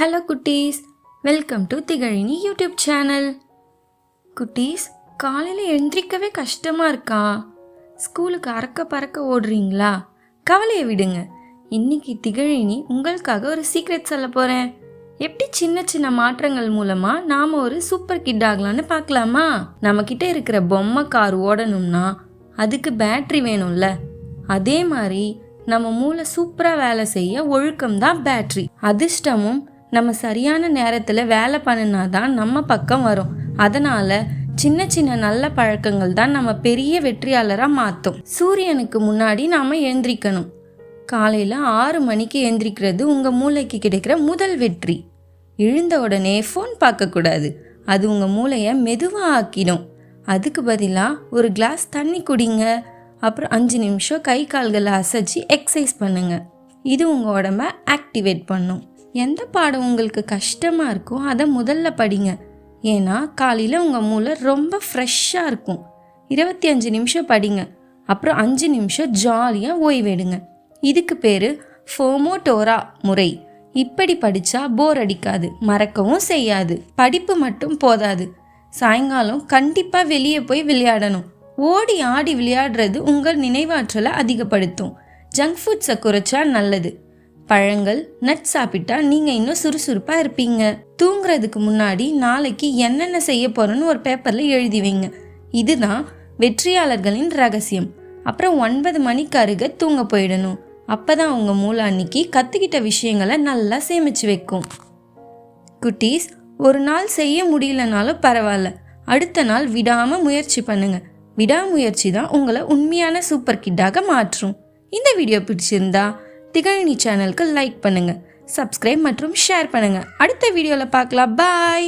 Hello குட்டீஸ், welcome to திகழினி YouTube channel. குட்டீஸ், காலையில் எழுந்திரிக்கவே கஷ்டமாக இருக்கா? ஸ்கூலுக்கு அறக்க பறக்க ஓடுறீங்களா? கவலையை விடுங்க. இன்னைக்கு திகழினி உங்களுக்காக ஒரு சீக்ரெட் சொல்ல போகிறேன். எப்படி சின்ன சின்ன மாற்றங்கள் மூலமாக நாம் ஒரு சூப்பர் கிட் ஆகலான்னு பார்க்கலாமா? நம்மக்கிட்ட இருக்கிற பொம்மை கார் ஓடணும்னா அதுக்கு பேட்ரி வேணும்ல. அதே மாதிரி நம்ம மூளை சூப்பராக வேலை செய்ய ஒழுக்கம் தான் பேட்ரி. அதிர்ஷ்டமும் நம்ம சரியான நேரத்தில் வேலை பண்ணினா தான் நம்ம பக்கம் வரும். அதனால் சின்ன சின்ன நல்ல பழக்கங்கள் தான் நம்ம பெரிய வெற்றியாளராக மாற்றும். சூரியனுக்கு முன்னாடி நாம் எழுந்திரிக்கணும். காலையில் 6 மணிக்கு எழுந்திரிக்கிறது உங்கள் மூளைக்கு கிடைக்கிற முதல் வெற்றி. எழுந்த உடனே ஃபோன் பார்க்கக்கூடாது, அது உங்கள் மூளையை மெதுவாக ஆக்கிடும். அதுக்கு பதிலாக ஒரு கிளாஸ் தண்ணி குடிங்க. அப்புறம் 5 நிமிஷம் கை கால்களை அசைச்சு எக்ஸசைஸ் பண்ணுங்க. இது உங்கள் உடம்பை ஆக்டிவேட் பண்ணும். எந்த பாடம் உங்களுக்கு கஷ்டமாக இருக்கோ அதை முதல்ல படிங்க. ஏன்னா காலையில் உங்கள் மூளை ரொம்ப ஃப்ரெஷ்ஷாக இருக்கும். 25 நிமிஷம் படிங்க. அப்புறம் 5 நிமிஷம் ஜாலியாக ஓய்வெடுங்க. இதுக்கு பேர் ஃபோமோடோரா முறை. இப்படி படித்தா போர் அடிக்காது, மறக்கவும் செய்யாது. படிப்பு மட்டும் போதாது, சாயங்காலம் கண்டிப்பாக வெளியே போய் விளையாடணும். ஓடி ஆடி விளையாடுறது உங்கள் நினைவாற்றலை அதிகப்படுத்தும். ஜங்க் ஃபுட்ஸை குறைச்சா நல்லது. பழங்கள், நட்ஸ் சாப்பிட்டா நீங்கள் இன்னும் சுறுசுறுப்பாக இருப்பீங்க. தூங்குறதுக்கு முன்னாடி நாளைக்கு என்னென்ன செய்ய போகிறோன்னு ஒரு பேப்பரில் எழுதி வைங்க. இதுதான் வெற்றியாளர்களின் ரகசியம். அப்புறம் 9 மணிக்கு அருகே தூங்க போயிடணும். அப்போ தான் உங்கள் மூளை அன்னைக்கு கற்றுக்கிட்ட விஷயங்களை நல்லா சேமித்து வைக்கும். குட்டீஸ், ஒரு நாள் செய்ய முடியலனாலும் பரவாயில்ல, அடுத்த நாள் விடாமல் முயற்சி பண்ணுங்கள். விடாமுயற்சி தான் உங்களை உண்மையான சூப்பர் கிட்டாக மாற்றும். இந்த வீடியோ பிடிச்சிருந்தா திகழினி சேனலுக்கு லைக் பண்ணுங்கள், சப்ஸ்கிரைப் மற்றும் ஷேர் பண்ணுங்கள். அடுத்த வீடியோவில் பார்க்கலாம். பாய்.